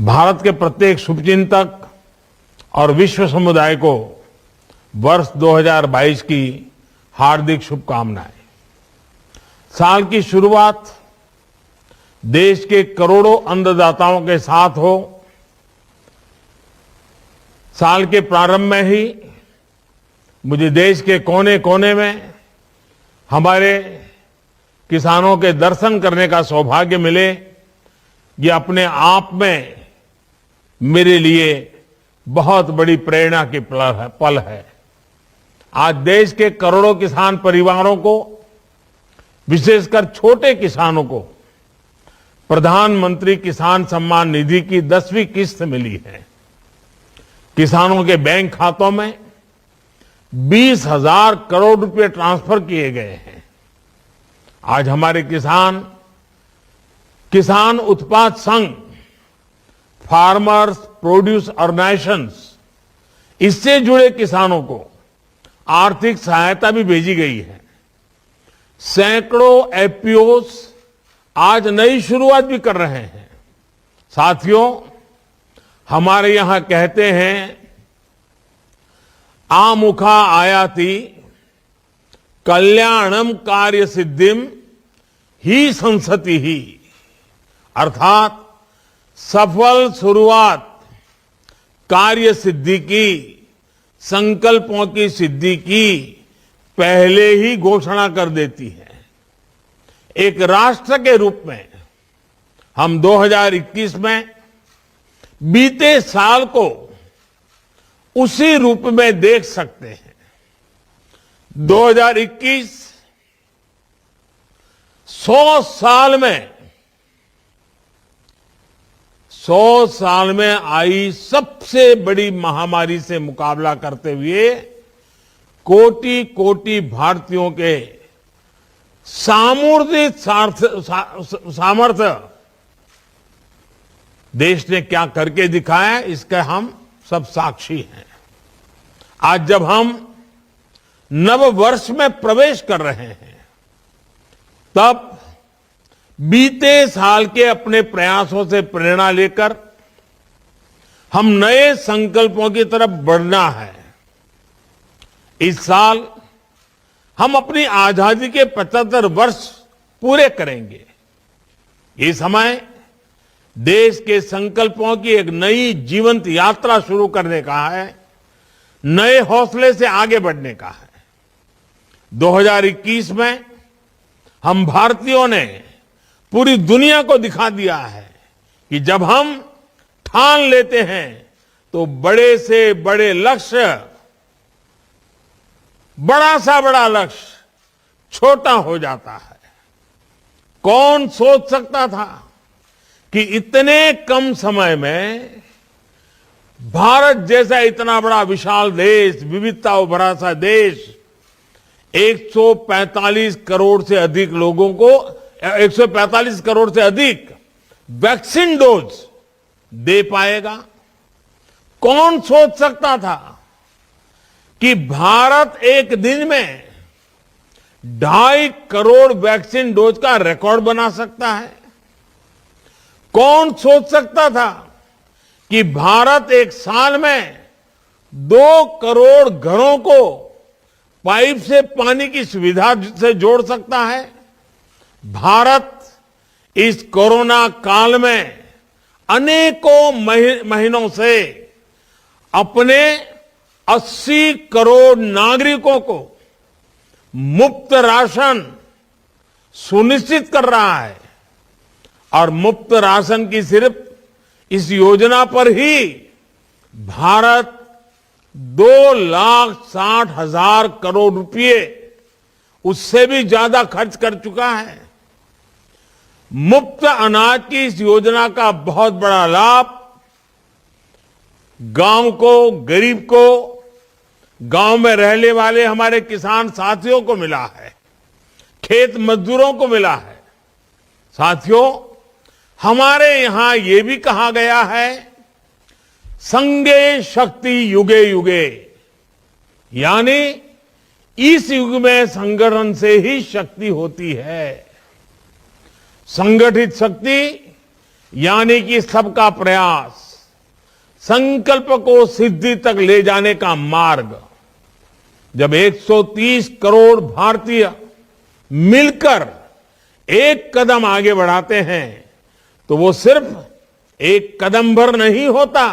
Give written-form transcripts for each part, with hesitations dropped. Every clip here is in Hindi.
भारत के प्रत्येक शुभचिंतक और विश्व समुदाय को वर्ष 2022 की हार्दिक शुभकामनाएं। साल की शुरुआत देश के करोड़ों अन्नदाताओं के साथ हो। साल के प्रारंभ में ही मुझे देश के कोने कोने में हमारे किसानों के दर्शन करने का सौभाग्य मिले, ये अपने आप में मेरे लिए बहुत बड़ी प्रेरणा की पल है। आज देश के करोड़ों किसान परिवारों को, विशेषकर छोटे किसानों को प्रधानमंत्री किसान सम्मान निधि की 10वीं किस्त मिली है। किसानों के बैंक खातों में 20,000 करोड़ रुपए ट्रांसफर किए गए हैं। आज हमारे किसान उत्पाद संघ, फार्मर्स प्रोड्यूस ऑर्गेनाइजेशंस, इससे जुड़े किसानों को आर्थिक सहायता भी भेजी गई है। सैकड़ों एफपीओस आज नई शुरुआत भी कर रहे हैं। साथियों, हमारे यहां कहते हैं, आमुखा आयाति कल्याणम कार्य सिद्धिम ही संसति ही, अर्थात सफल शुरुआत कार्य सिद्धि की, संकल्पों की सिद्धि की पहले ही घोषणा कर देती है। एक राष्ट्र के रूप में हम 2021 में बीते साल को उसी रूप में देख सकते हैं। 2021 100 साल में आई सबसे बड़ी महामारी से मुकाबला करते हुए कोटि कोटि भारतीयों के सामूहिक सामर्थ्य देश ने क्या करके दिखाया, इसका हम सब साक्षी हैं। आज जब हम नव वर्ष में प्रवेश कर रहे हैं, तब बीते साल के अपने प्रयासों से प्रेरणा लेकर हम नए संकल्पों की तरफ बढ़ना है। इस साल हम अपनी आजादी के 75 वर्ष पूरे करेंगे। ये समय देश के संकल्पों की एक नई जीवंत यात्रा शुरू करने का है, नए हौसले से आगे बढ़ने का है। 2021 में हम भारतीयों ने पूरी दुनिया को दिखा दिया है कि जब हम ठान लेते हैं तो बड़े से बड़े लक्ष्य, बड़ा सा बड़ा लक्ष्य छोटा हो जाता है। कौन सोच सकता था कि इतने कम समय में भारत जैसा इतना बड़ा विशाल देश, विविधता भरा सा देश, 145 करोड़ से अधिक लोगों को 145 करोड़ से अधिक वैक्सीन डोज दे पाएगा। कौन सोच सकता था कि भारत एक दिन में 2.5 करोड़ वैक्सीन डोज का रिकॉर्ड बना सकता है। कौन सोच सकता था कि भारत एक साल में 2 करोड़ घरों को पाइप से पानी की सुविधा से जोड़ सकता है। भारत इस कोरोना काल में अनेकों महीनों से अपने 80 करोड़ नागरिकों को मुफ्त राशन सुनिश्चित कर रहा है। और मुफ्त राशन की सिर्फ इस योजना पर ही भारत 2,60,000 करोड़ रुपए, उससे भी ज्यादा खर्च कर चुका है। मुफ्त अनाज की इस योजना का बहुत बड़ा लाभ गांव को, गरीब को, गांव में रहने वाले हमारे किसान साथियों को मिला है, खेत मजदूरों को मिला है। साथियों, हमारे यहां यह भी कहा गया है, संगे शक्ति युगे युगे, यानी इस युग में संगठन से ही शक्ति होती है। संगठित शक्ति यानी कि सबका प्रयास संकल्प को सिद्धि तक ले जाने का मार्ग जब 130 करोड़ भारतीय मिलकर एक कदम आगे बढ़ाते हैं तो वो सिर्फ एक कदम भर नहीं होता,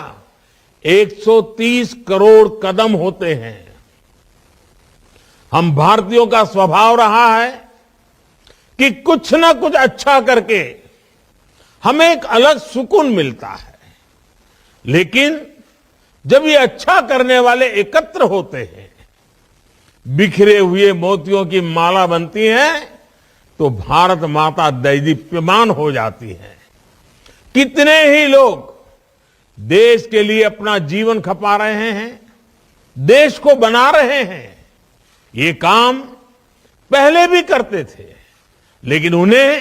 130 करोड़ कदम होते हैं। हम भारतीयों का स्वभाव रहा है कि कुछ ना कुछ अच्छा करके हमें एक अलग सुकून मिलता है, लेकिन जब ये अच्छा करने वाले एकत्र होते हैं, बिखरे हुए मोतियों की माला बनती है, तो भारत माता दैदीप्यमान हो जाती है। कितने ही लोग देश के लिए अपना जीवन खपा रहे हैं, देश को बना रहे हैं। ये काम पहले भी करते थे, लेकिन उन्हें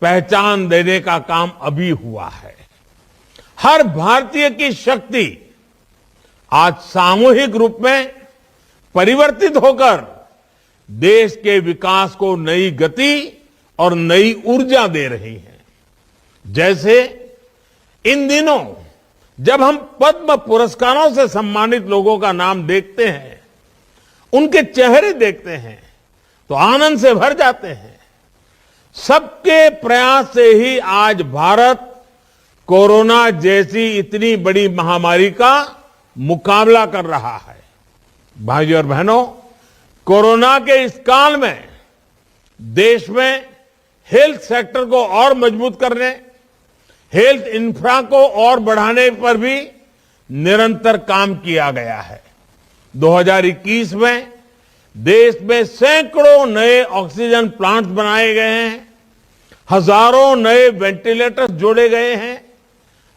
पहचान देने का काम अभी हुआ है। हर भारतीय की शक्ति आज सामूहिक रूप में परिवर्तित होकर देश के विकास को नई गति और नई ऊर्जा दे रही है। जैसे इन दिनों जब हम पद्म पुरस्कारों से सम्मानित लोगों का नाम देखते हैं, उनके चेहरे देखते हैं, तो आनंद से भर जाते हैं। सबके प्रयास से ही आज भारत कोरोना जैसी इतनी बड़ी महामारी का मुकाबला कर रहा है। भाइयों और बहनों, कोरोना के इस काल में देश में हेल्थ सेक्टर को और मजबूत करने, हेल्थ इंफ्रा को और बढ़ाने पर भी निरंतर काम किया गया है। 2021 में देश में सैकड़ों नए ऑक्सीजन प्लांट्स बनाए गए हैं, हजारों नए वेंटिलेटर्स जोड़े गए हैं।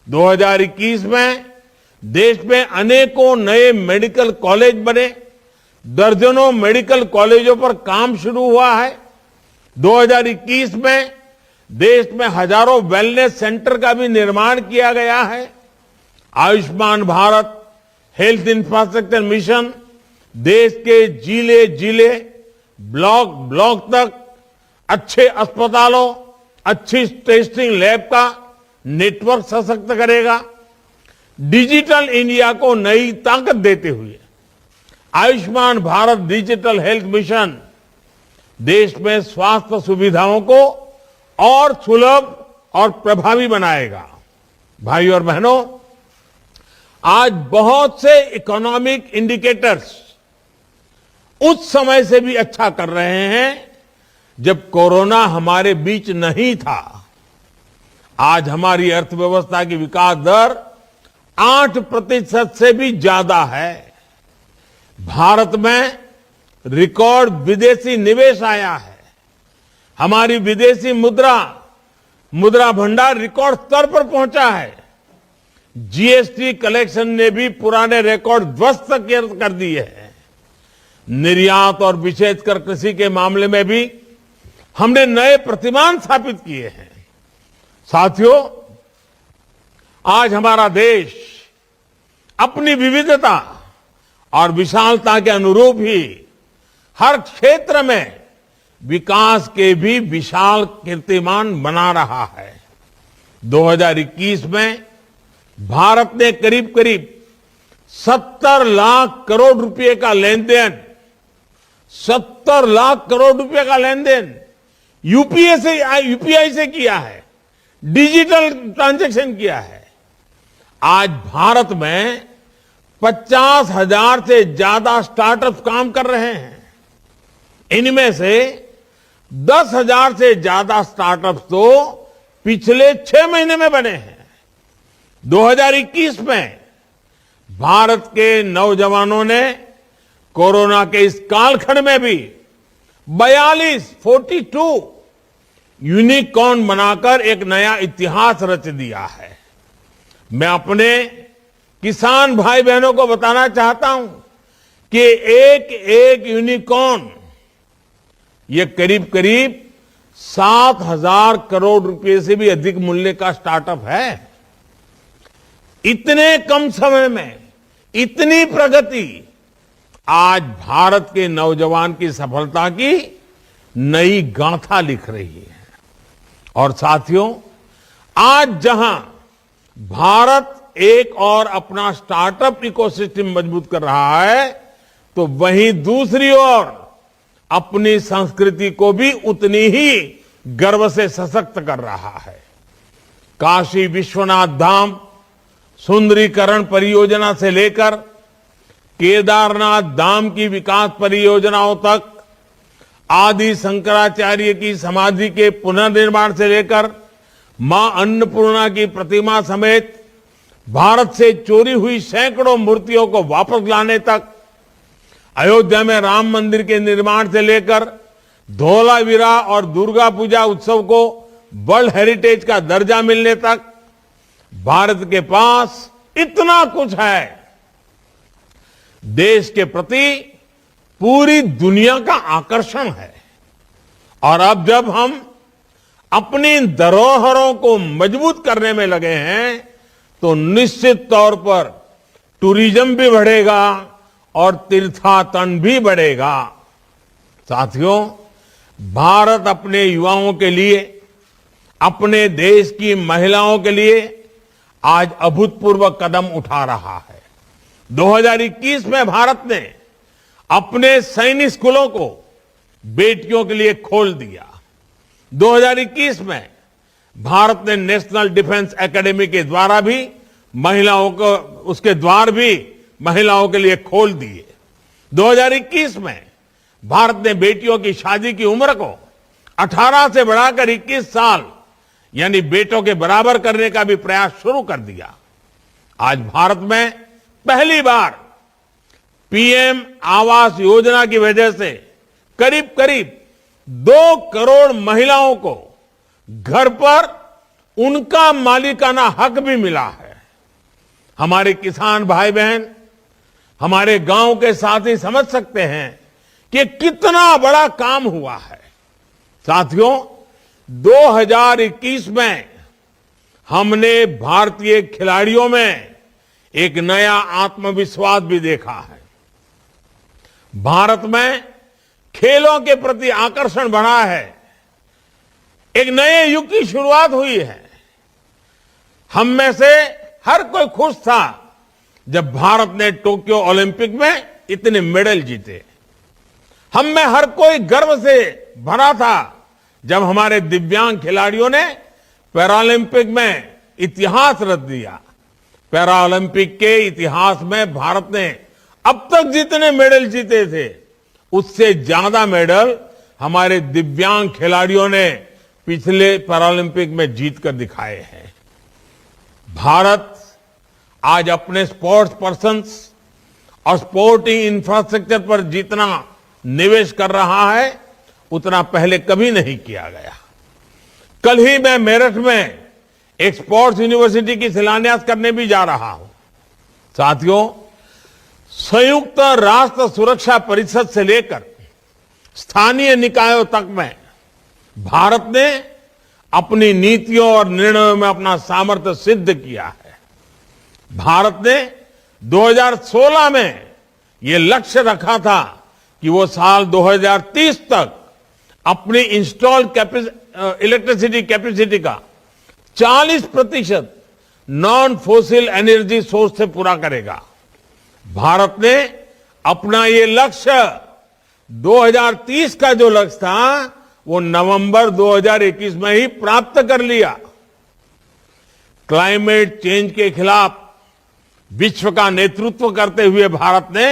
2021 में देश में अनेकों नए मेडिकल कॉलेज बने, दर्जनों मेडिकल कॉलेजों पर काम शुरू हुआ है। 2021 में देश में हजारों वेलनेस सेंटर का भी निर्माण किया गया है। Ayushman Bharat health infrastructure mission देश के जिले जिले, ब्लॉक ब्लॉक तक अच्छे अस्पतालों, अच्छी टेस्टिंग लैब का नेटवर्क सशक्त करेगा। डिजिटल इंडिया को नई ताकत देते हुए Ayushman Bharat digital health mission देश में स्वास्थ्य सुविधाओं को और सुलभ और प्रभावी बनाएगा। भाइयों और बहनों, आज बहुत से इकोनॉमिक इंडिकेटर्स उस समय से भी अच्छा कर रहे हैं जब कोरोना हमारे बीच नहीं था। आज हमारी अर्थव्यवस्था की विकास दर 8% से भी ज्यादा है। भारत में रिकॉर्ड विदेशी निवेश आया है। हमारी विदेशी मुद्रा भंडार रिकॉर्ड स्तर पर पहुंचा है। जीएसटी कलेक्शन ने भी पुराने रिकॉर्ड ध्वस्त कर दिए हैं। निर्यात और विशेषकर कृषि के मामले में भी हमने नए प्रतिमान स्थापित किए हैं। साथियों, आज हमारा देश अपनी विविधता और विशालता के अनुरूप ही हर क्षेत्र में विकास के भी विशाल कीर्तिमान बना रहा है। 2021 में भारत ने करीब करीब 70 लाख करोड़ रुपए का लेन देन, 70 लाख करोड़ रुपए का लेन देन यूपीआई से किया है, डिजिटल ट्रांजैक्शन किया है। आज भारत में 50,000 से ज्यादा स्टार्टअप काम कर रहे हैं। इनमें से 10,000 से ज्यादा स्टार्टअप तो पिछले 6 महीने में बने हैं। 2021 में भारत के नौजवानों ने कोरोना के इस कालखंड में भी 42 यूनिकॉर्न बनाकर एक नया इतिहास रच दिया है। मैं अपने किसान भाई बहनों को बताना चाहता हूं कि एक यूनिकॉर्न ये करीब करीब 7,000 करोड़ रुपए से भी अधिक मूल्य का स्टार्टअप है। इतने कम समय में इतनी प्रगति आज भारत के नौजवान की सफलता की नई गाथा लिख रही है। और साथियों, आज जहां भारत एक और अपना स्टार्टअप इकोसिस्टम मजबूत कर रहा है, तो वहीं दूसरी ओर अपनी संस्कृति को भी उतनी ही गर्व से सशक्त कर रहा है। काशी विश्वनाथ धाम सुंदरीकरण परियोजना से लेकर केदारनाथ धाम की विकास परियोजनाओं तक, आदि शंकराचार्य की समाधि के पुनर्निर्माण से लेकर मां अन्नपूर्णा की प्रतिमा समेत भारत से चोरी हुई सैकड़ों मूर्तियों को वापस लाने तक, अयोध्या में राम मंदिर के निर्माण से लेकर धौलावीरा और दुर्गा पूजा उत्सव को वर्ल्ड हेरिटेज का दर्जा मिलने तक, भारत के पास इतना कुछ है। देश के प्रति पूरी दुनिया का आकर्षण है। और अब जब हम अपनी धरोहरों को मजबूत करने में लगे हैं, तो निश्चित तौर पर टूरिज्म भी बढ़ेगा और तीर्थाटन भी बढ़ेगा। साथियों, भारत अपने युवाओं के लिए, अपने देश की महिलाओं के लिए आज अभूतपूर्व कदम उठा रहा है। 2021 में भारत ने अपने सैनिक स्कूलों को बेटियों के लिए खोल दिया। 2021 में भारत ने नेशनल डिफेंस एकेडमी के द्वारा भी महिलाओं को, उसके द्वार भी महिलाओं के लिए खोल दिए। 2021 में भारत ने बेटियों की शादी की उम्र को 18 से बढ़ाकर 21 साल यानी बेटों के बराबर करने का भी प्रयास शुरू कर दिया। आज भारत में पहली बार पीएम आवास योजना की वजह से करीब करीब 2 करोड़ महिलाओं को घर पर उनका मालिकाना हक भी मिला है। हमारे किसान भाई बहन, हमारे गांव के साथी समझ सकते हैं कि कितना बड़ा काम हुआ है। साथियों, 2021 में हमने भारतीय खिलाड़ियों में एक नया आत्मविश्वास भी देखा है। भारत में खेलों के प्रति आकर्षण बढ़ा है। एक नए युग की शुरुआत हुई है। हम में से हर कोई खुश था जब भारत ने टोक्यो ओलंपिक में इतने मेडल जीते। हम में हर कोई गर्व से भरा था जब हमारे दिव्यांग खिलाड़ियों ने पैरालंपिक में इतिहास रच दिया। पैरालंपिक के इतिहास में भारत ने अब तक जितने मेडल जीते थे, उससे ज्यादा मेडल हमारे दिव्यांग खिलाड़ियों ने पिछले पैरालंपिक में जीतकर दिखाए हैं। भारत आज अपने स्पोर्ट्स पर्सन्स और स्पोर्टिंग इंफ्रास्ट्रक्चर पर जितना निवेश कर रहा है, उतना पहले कभी नहीं किया गया। कल ही मैं मेरठ में एक स्पोर्ट्स यूनिवर्सिटी की शिलान्यास करने भी जा रहा हूं। साथियों, संयुक्त राष्ट्र सुरक्षा परिषद से लेकर स्थानीय निकायों तक में भारत ने अपनी नीतियों और निर्णयों में अपना सामर्थ्य सिद्ध किया है। भारत ने 2016 में यह लक्ष्य रखा था कि वो साल 2030 तक अपनी इंस्टॉल इलेक्ट्रिसिटी कैपेसिटी का 40% नॉन फोसिल एनर्जी सोर्स से पूरा करेगा। भारत ने अपना ये लक्ष्य 2030 का जो लक्ष्य था, वो नवंबर 2021 में ही प्राप्त कर लिया। क्लाइमेट चेंज के खिलाफ विश्व का नेतृत्व करते हुए भारत ने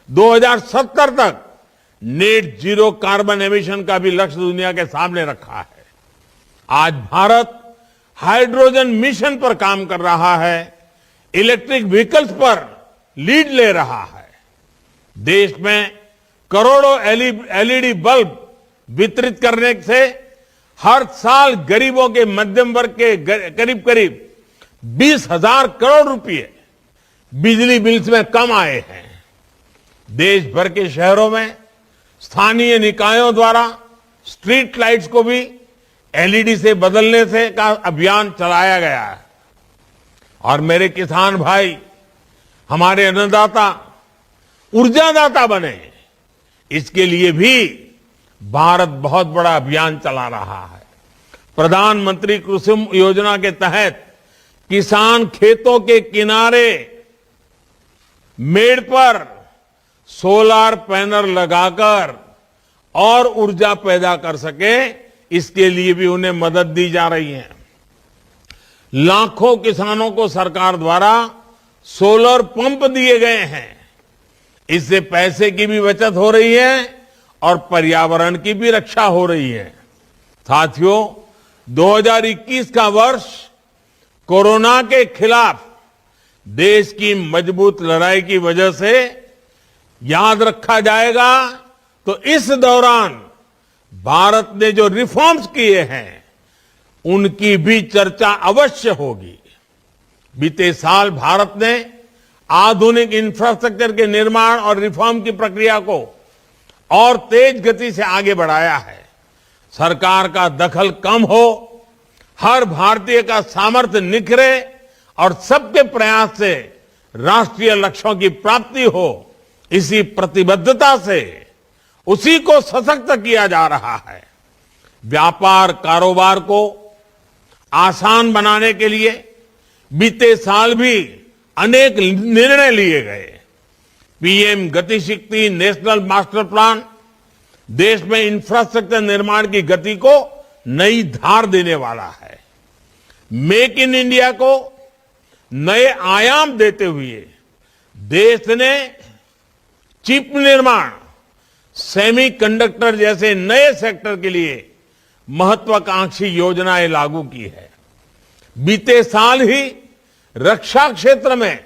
2070 तक नेट जीरो कार्बन एमिशन का भी लक्ष्य दुनिया के सामने रखा है। आज भारत हाइड्रोजन मिशन पर काम कर रहा है, इलेक्ट्रिक व्हीकल्स पर लीड ले रहा है। देश में करोड़ों एलईडी बल्ब वितरित करने से हर साल गरीबों के मध्यम वर्ग के करीब करीब 20,000 करोड़ रुपए बिजली बिल्स में कम आए हैं। देश भर के शहरों में स्थानीय निकायों द्वारा स्ट्रीट लाइट्स को भी एलईडी से बदलने से का अभियान चलाया गया है। और मेरे किसान भाई, हमारे अन्नदाता ऊर्जादाता बने, इसके लिए भी भारत बहुत बड़ा अभियान चला रहा है। प्रधानमंत्री कुसुम योजना के तहत किसान खेतों के किनारे मेड़ पर सोलर पैनल लगाकर और ऊर्जा पैदा कर सके, इसके लिए भी उन्हें मदद दी जा रही है। लाखों किसानों को सरकार द्वारा सोलर पंप दिए गए हैं। इससे पैसे की भी बचत हो रही है और पर्यावरण की भी रक्षा हो रही है। साथियों, 2021 का वर्ष कोरोना के खिलाफ देश की मजबूत लड़ाई की वजह से याद रखा जाएगा। तो इस दौरान भारत ने जो रिफॉर्म्स किए हैं उनकी भी चर्चा अवश्य होगी। बीते साल भारत ने आधुनिक इंफ्रास्ट्रक्चर के निर्माण और रिफॉर्म की प्रक्रिया को और तेज गति से आगे बढ़ाया है। सरकार का दखल कम हो, हर भारतीय का सामर्थ्य निखरे और सबके प्रयास से राष्ट्रीय लक्ष्यों की प्राप्ति हो, इसी प्रतिबद्धता से उसी को सशक्त किया जा रहा है। व्यापार कारोबार को आसान बनाने के लिए बीते साल भी अनेक निर्णय लिए गए। पीएम गति शक्ति नेशनल मास्टर प्लान देश में इंफ्रास्ट्रक्चर निर्माण की गति को नई धार देने वाला है। मेक इन इंडिया को नए आयाम देते हुए देश ने चिप निर्माण, सेमीकंडक्टर जैसे नए सेक्टर के लिए महत्वाकांक्षी योजनाएं लागू की है। बीते साल ही रक्षा क्षेत्र में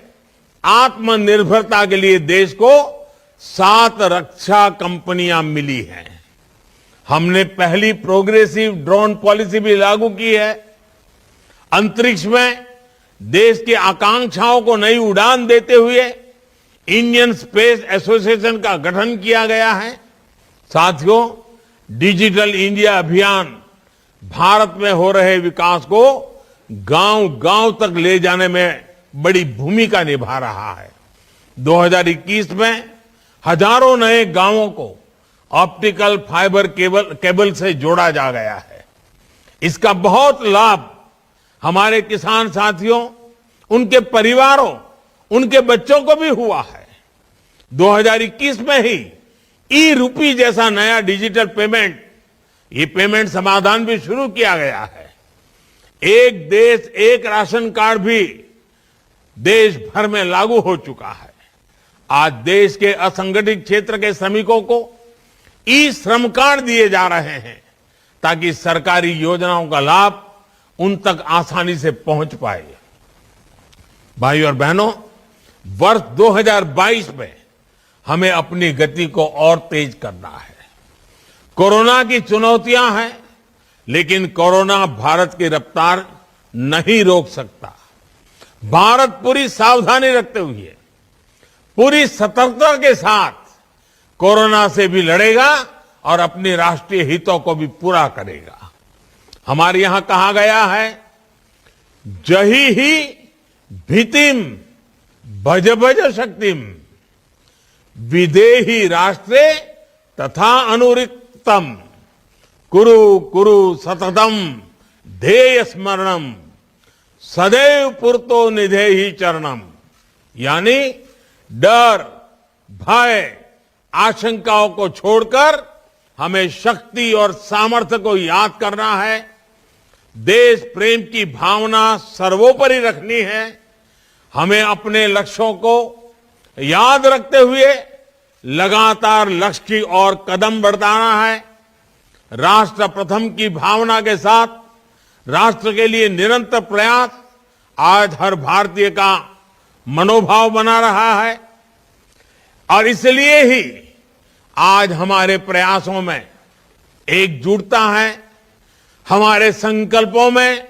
आत्मनिर्भरता के लिए देश को 7 रक्षा कंपनियां मिली हैं। हमने पहली प्रोग्रेसिव ड्रोन पॉलिसी भी लागू की है। अंतरिक्ष में देश की आकांक्षाओं को नई उड़ान देते हुए इंडियन स्पेस एसोसिएशन का गठन किया गया है। साथियों, डिजिटल इंडिया अभियान भारत में हो रहे विकास को गांव-गांव तक ले जाने में बड़ी भूमिका निभा रहा है। 2021 में हजारों नए गांवों को ऑप्टिकल फाइबर केबल से जोड़ा जा गया है। इसका बहुत लाभ हमारे किसान साथियों, उनके परिवारों, उनके बच्चों को भी हुआ है। 2021 में ही ई रूपी जैसा नया डिजिटल पेमेंट, ये पेमेंट समाधान भी शुरू किया गया है। एक देश एक राशन कार्ड भी देश भर में लागू हो चुका है। आज देश के असंगठित क्षेत्र के श्रमिकों को ई श्रम कार्ड दिए जा रहे हैं ताकि सरकारी योजनाओं का लाभ उन तक आसानी से पहुंच पाए। भाइयों और बहनों, वर्ष 2022 में हमें अपनी गति को और तेज करना है। कोरोना की चुनौतियां हैं, लेकिन कोरोना भारत की रफ्तार नहीं रोक सकता। भारत पूरी सावधानी रखते हुए, पूरी सतर्कता के साथ कोरोना से भी लड़ेगा और अपनी राष्ट्रीय हितों को भी पूरा करेगा। हमारे यहां कहा गया है, जही ही भीतिम भज भज शक्तिम विदेही राष्ट्रे तथा अनुरिक्तम कुरु कुरु सततम ध्येय स्मरणम सदैव पुरतो निधेहि चरणम। यानी डर, भय, आशंकाओं को छोड़कर हमें शक्ति और सामर्थ्य को याद करना है। देश प्रेम की भावना सर्वोपरि रखनी है। हमें अपने लक्ष्यों को याद रखते हुए लगातार लक्ष्य की ओर कदम बढ़ाना है। राष्ट्र प्रथम की भावना के साथ राष्ट्र के लिए निरंतर प्रयास आज हर भारतीय का मनोभाव बना रहा है। और इसलिए ही आज हमारे प्रयासों में एकजुटता है, हमारे संकल्पों में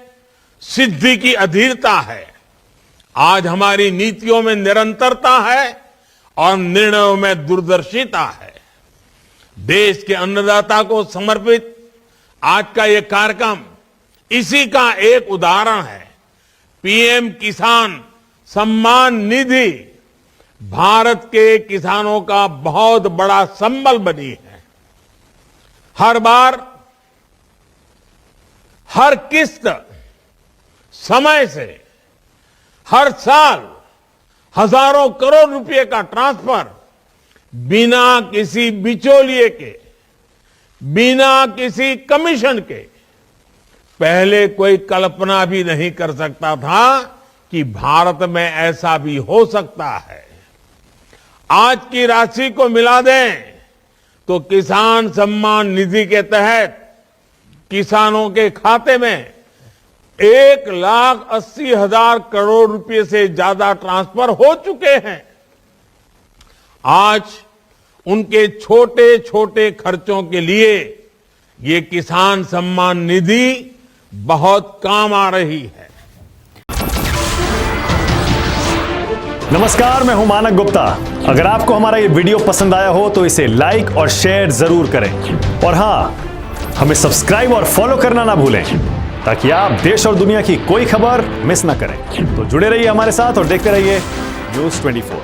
सिद्धि की अधीरता है। आज हमारी नीतियों में निरंतरता है और निर्णयों में दूरदर्शिता है। देश के अन्नदाता को समर्पित आज का ये कार्यक्रम इसी का एक उदाहरण है। पीएम किसान सम्मान निधि भारत के किसानों का बहुत बड़ा संबल बनी है। हर किस्त समय से, हर साल हजारों करोड़ रुपए का ट्रांसफर बिना किसी बिचौलिए के, बिना किसी कमीशन के। पहले कोई कल्पना भी नहीं कर सकता था कि भारत में ऐसा भी हो सकता है। आज की राशि को मिला दें तो किसान सम्मान निधि के तहत किसानों के खाते में 1,80,000 करोड़ रुपए से ज्यादा ट्रांसफर हो चुके हैं। आज उनके छोटे छोटे खर्चों के लिए ये किसान सम्मान निधि बहुत काम आ रही है। नमस्कार, मैं हूं मानक गुप्ता। अगर आपको हमारा ये वीडियो पसंद आया हो तो इसे लाइक और शेयर जरूर करें और हां, हमें सब्सक्राइब और फॉलो करना ना भूलें ताकि आप देश और दुनिया की कोई खबर मिस ना करें। तो जुड़े रहिए हमारे साथ और देखते रहिए News 24।